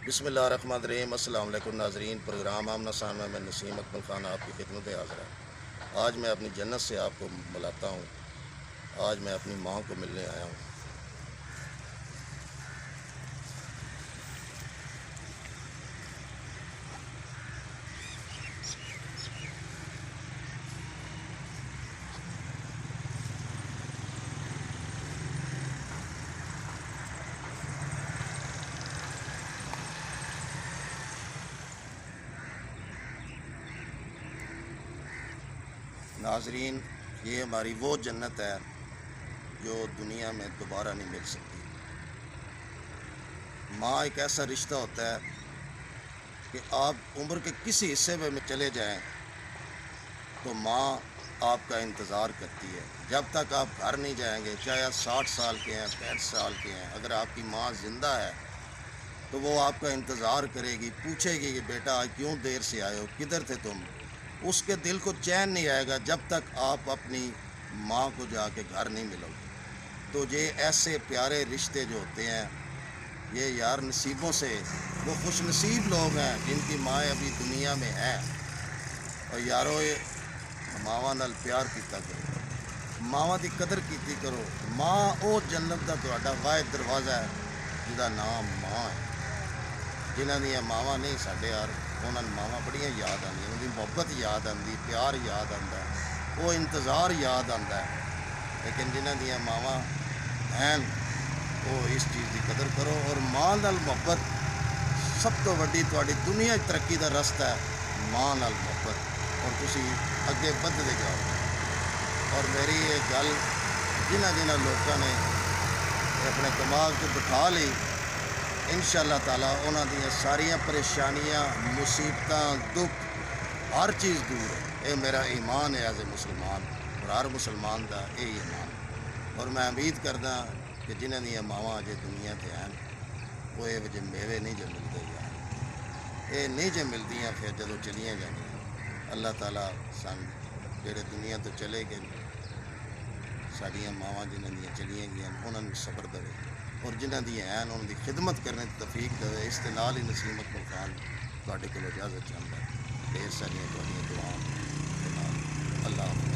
بسم اللہ الرحمن الرحیم۔ السلام علیکم ناظرین، پروگرام آمنا سامنا میں نسیم اکمل خان آپ کی خدمت حاضر ہے۔ آج میں اپنی جنت سے آپ کو ملاتا ہوں۔ آج میں اپنی ماں کو ملنے آیا ہوں۔ ناظرین، یہ ہماری وہ جنت ہے جو دنیا میں دوبارہ نہیں مل سکتی۔ ماں ایک ایسا رشتہ ہوتا ہے کہ آپ عمر کے کسی حصے میں چلے جائیں تو ماں آپ کا انتظار کرتی ہے۔ جب تک آپ گھر نہیں جائیں گے، چاہے آپ 60 سال کے ہیں، 65 سال کے ہیں، اگر آپ کی ماں زندہ ہے تو وہ آپ کا انتظار کرے گی، پوچھے گی کہ بیٹا آج کیوں دیر سے آئے ہو، کدھر تھے تم؟ اس کے دل کو چین نہیں آئے گا جب تک آپ اپنی ماں کو جا کے گھر نہیں ملو گے۔ تو یہ ایسے پیارے رشتے جو ہوتے ہیں، یہ یار نصیبوں سے وہ خوش نصیب لوگ ہیں جن کی مائیں ابھی دنیا میں ہیں۔ اور یارو ماواں نال پیار کیتا کرو، ماواں دی قدر کیتی کرو۔ ماں او جنت دا تہاڈا واحد دروازہ ہے جہدا نام ماں ہے۔ جنہاں دیا ماواں نہیں ساڈے یار، انہاں ماواں بڑیاں یاد آندیاں، انہاں دی محبت یاد آندی، پیار یاد آندا ہے، وہ انتظار یاد آندا ہے۔ لیکن جنہاں دیا ماواں ہیں وہ اس چیز کی قدر کرو۔ اور ماں نال محبت سب تو وڈی تہاڈی دنیا ترقی دا رستہ ہے، ماں نال محبت، اور تسی اگے بدھدے جاؤ۔ اور میری یہ گل جنہ لوگوں نے اپنے دماغ کو بٹھا لی، انشاءاللہ تعالیٰ انہاں دیاں ساریاں پریشانیاں، مصیبتاں، دکھ، ہر چیز دور ہے۔ یہ میرا ایمان ہے ایز اے مسلمان، اور ہر مسلمان دا یہ ایمان ہے۔ اور میں امید کردا کہ جنہاں دیاں ماواں اجے دنیا تے ہیں وہ یہ وجہ میوے نہیں جو ملتے یار، یہ نہیں جو ملدیاں پھر جدوں چلیاں جانیاں۔ اللہ تعالیٰ سن جڑے دنیا تو چلے گئے، ساڈیاں ماواں جنہاں دیاں چلیاں گئیاں انہاں نوں صبر دے، اور جنہاں دیاں ہیں انہاں دی خدمت کرنے دی توفیق دے۔ اس دے نال ہی نسیم اکمل خان تہاڈے کولوں اجازت چاہندا ہے۔ ڈھیر ساریاں تہاڈیاں دعاواں دے نال۔ اللہ حافظ۔